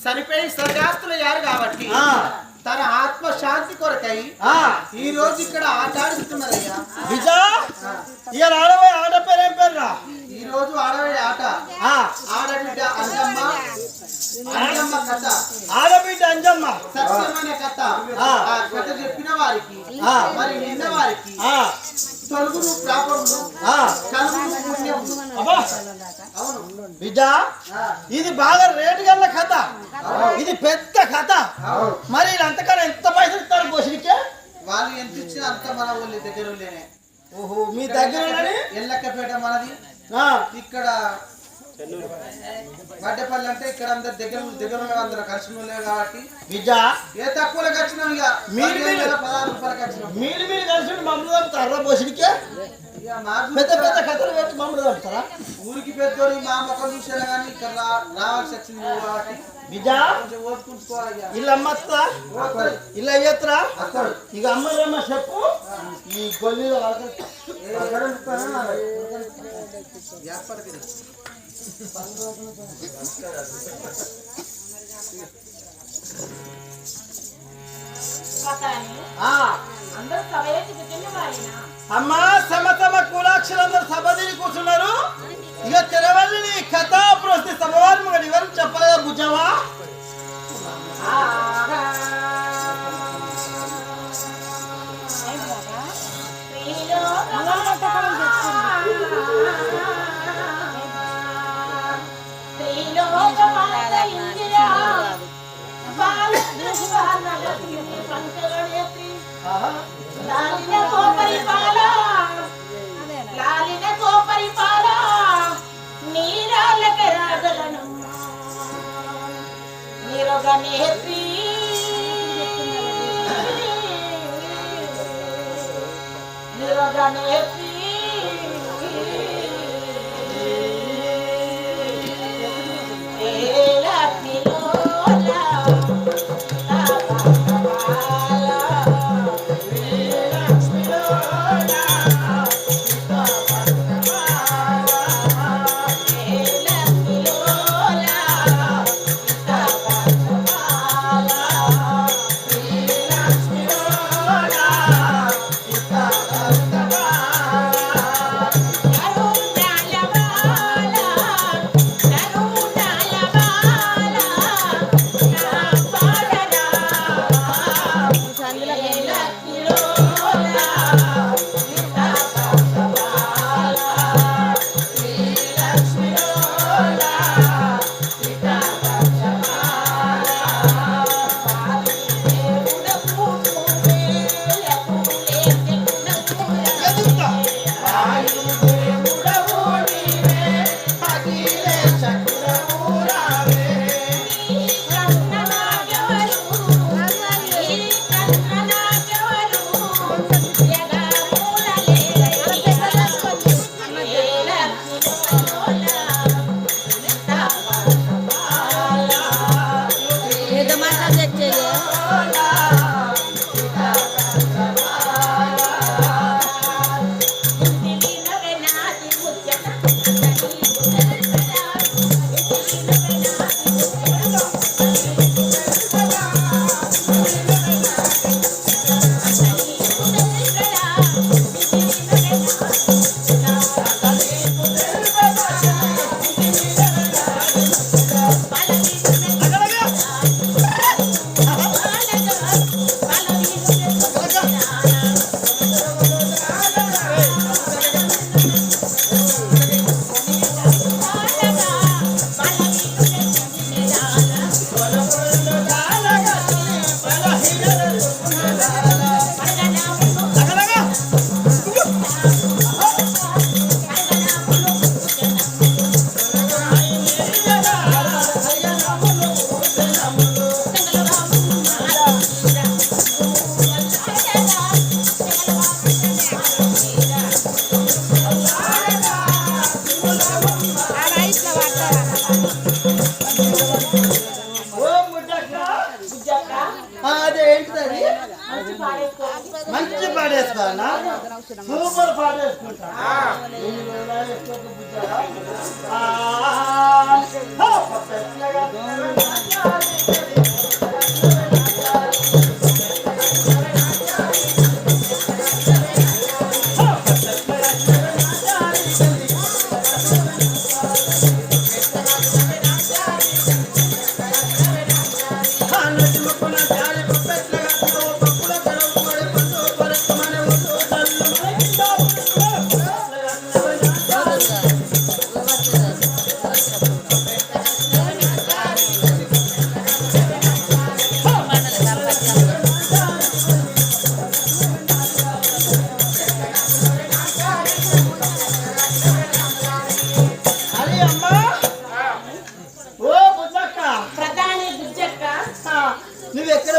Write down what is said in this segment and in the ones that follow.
చనిపోయి స్వర్గాస్తులు అయ్యారు కాబట్టి తన ఆత్మ శాంతి కొరకై ఈ రోజు ఇక్కడ ఆట ఆడిస్తున్నారయ్యా. ఇక ఆడ పేరు ఏం పేరురా? ఈ రోజు ఆడబిడ్డ ఆట ఆడబిడ్డ అంజమ్మ అంజమ్మ కథ, ఆడబిడ్డ అంజమ్మ సత్యమైన కథ. కథ చెప్పిన వారికి మరి నిన్న వారికి తొలుగులు ప్రాపములు కలుగులు పుణ్యములు. అవును బిడ్డ, ఇది బాగా రేటు గల కథ, ఇది పెద్ద కథ. మరి అంతకన్నా ఎంత పైసలు ఇస్తారు పోషికే? వాళ్ళు ఎంత ఇచ్చినా అంత మన వాళ్ళ దగ్గర లేనే. ఓహో, మీ దగ్గర ఎల్లక్కపేట మనది. ఇక్కడ వడ్డేపల్లి అంటే ఇక్కడ అందరు దగ్గర అందరు కలిసి కాబట్టి బిడ్డ ఏ తక్కువలో వచ్చినాం. ఇక మీరు 16 రూపాయలకి వచ్చినాం. మీరు కలిసి మమ్మల్ని చంపుతారా పోషికే? పెద్ద పెద్ద కథలు పెట్టి మమ్మల్ని చంపుతారా? ఊరికి పెద్దోడు మా మొక్కలు చూసాను కానీ ఇక్కడ రావాల్సి వచ్చింది కాబట్టి బిడ్డ ఇలా అమ్మత్త ఇలా అయ్యత్రా ఇక అమ్మరమ్మ చెప్పు. ఈ గొల్లిలో అమ్మ సమతమ కులాక్షరందరూ సభ తిరిగి కూర్చున్నారు. ఇక తెరవల్లి కథా ప్రస్తుతి సభవారు వివరం చెప్పలేదా బుజ్జవా? మంచి పాడేస్తానా సూపర్ పాడేసుకుంటా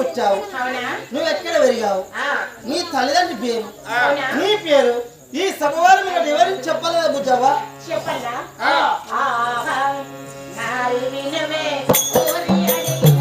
వచ్చావు? అవునా? నువ్వు ఎక్కడ పెరిగావు? నీ తల్లిదండ్రి పేరు, అవునా? నీ పేరు ఈ సభవారం వివరించి చెప్పలేదా బుజ్జవ్వా? చెప్పన్నా? నారి వినవే కోరి అడిగిన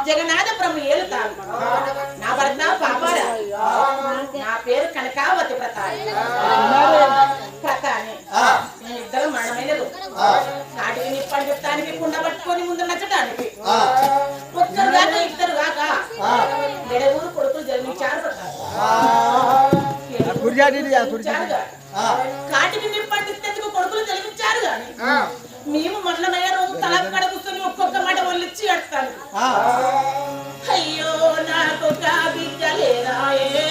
జగన్నాథపురం ఏలుతాను. నా భర్త పాపారా, నా పేరు కనకావతి ప్రతాని. మేమిద్దరం మరణమైన నాటికి నిప్పంటానికి కుండ పట్టుకొని ముందు నచ్చడానికి ఒక్కరు కాక ఇద్దరు కాక మెడగూరు కొడుకులు జన్మించారు. కాటికి నిప్పంటిస్తేందుకు కొడుకులు జన్మించారు గాని మేము మరణమయ్యే రోజు తల కడ కూర్చొని ఒక్కొక్క మాట ఒళ్ళిచ్చి అడతాను. అయ్యో నాకు బిడ్డ లేదాయే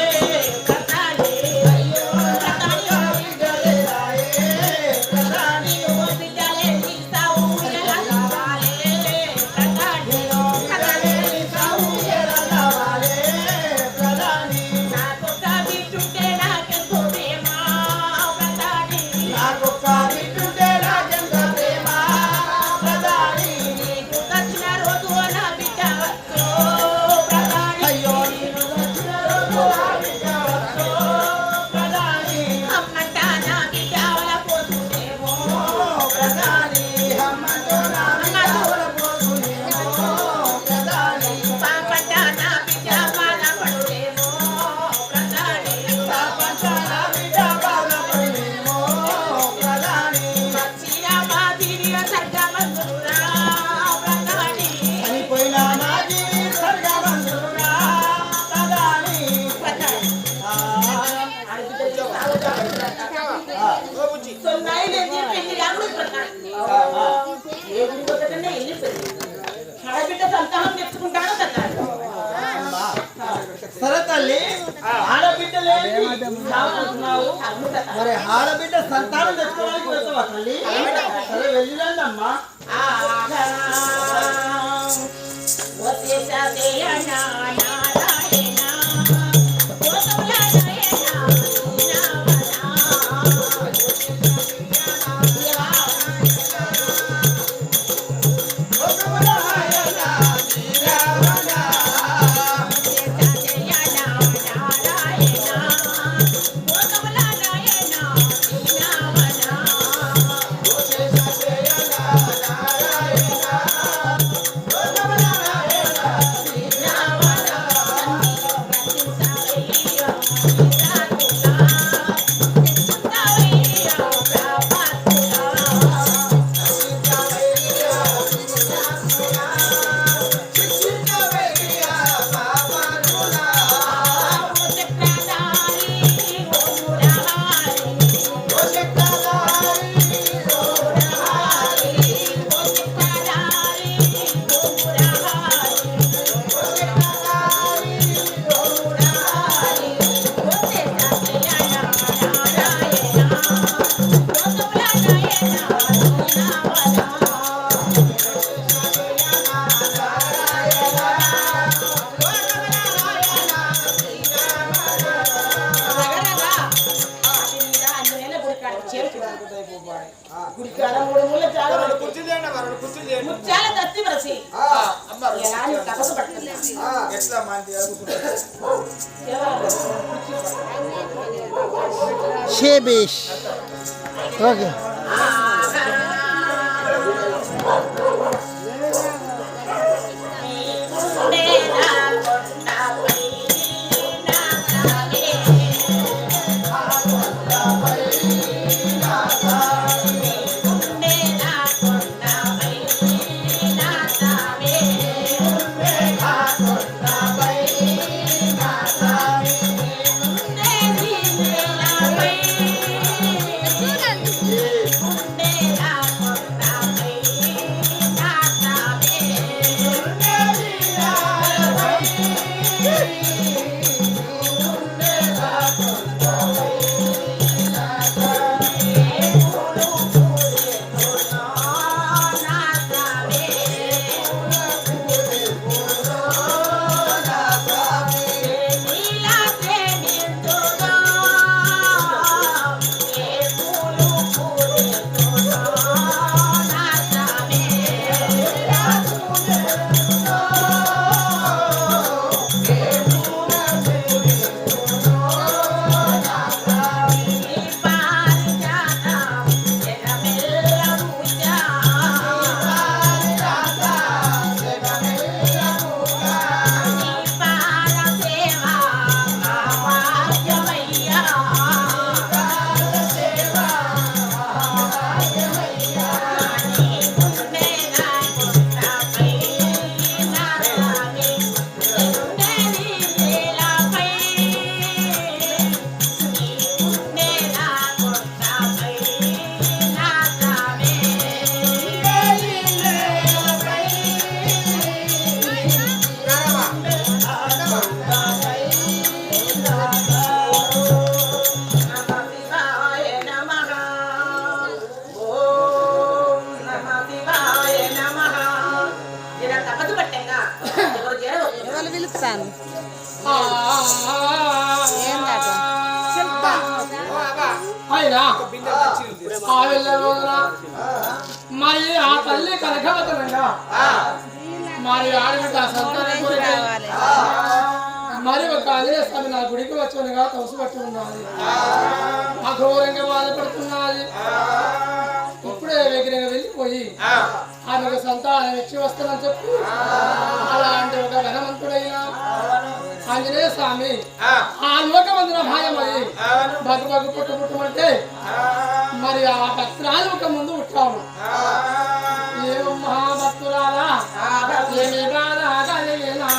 సరే తల్లి, ఆడబిడ్డలే మరి ఆడబిడ్డ సంతానం తెచ్చుకోవడానికి వెళ్తావా తల్లి? సరే వెళ్ళిరండి అమ్మా. నారాయణ అయిపోవాలి. గుడికాడ మూడు ముళ్ళ చాలా రెండు కుర్చీలు చేయండి అమ్మా, రెండు కుర్చీలు చేయండి. ముత్యాల దత్తి వరసి అమ్మ, రెండు ఎలా కుర్చీలు. తపస్సు పట్టుకుంటా ఎట్లా మంది షేబేష్ ఓకే పిలుస్తాను మరి ఆ తల్లి కనకవతనంగా మరి ఆడబిడ్డ సంతానం కావాలి మరి ఒక ఆంజనేయస్వామి నా గుడికి వచ్చునుగా తోసు పట్టి ఉన్నది అఘోరంగా బాధపడుతున్నది ఇప్పుడే వేగిరంగా వెళ్ళిపోయి ఆమెకు సంతానం ఇచ్చి వస్తానని చెప్పి అలాంటి ఒక ఘనవంతుడైన ఆంజనేయ స్వామి ఆ లోకమందున భాయమై బగ్గు బగ్గు పుట్టు పుట్టమంటే మరి ఆ భక్తురాలు ఒక ముందు పుట్టాము ఏం మహాభక్తురాలా ఏమి బాధ కలిగినా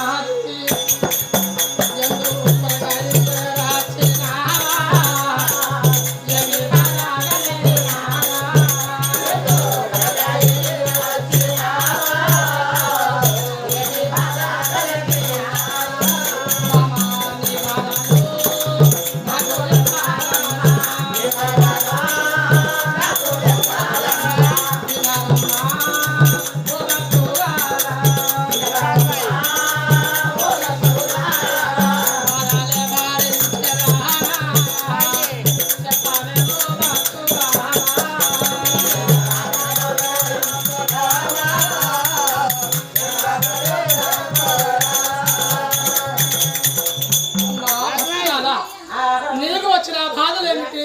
నీకు వచ్చిన బాధలేమిటి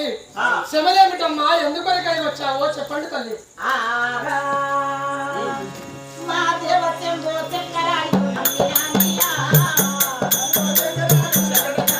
శ్రమలేమిటమ్మా ఎందుకొరకై వచ్చావో చెప్పండి తల్లి మా దేవత్యం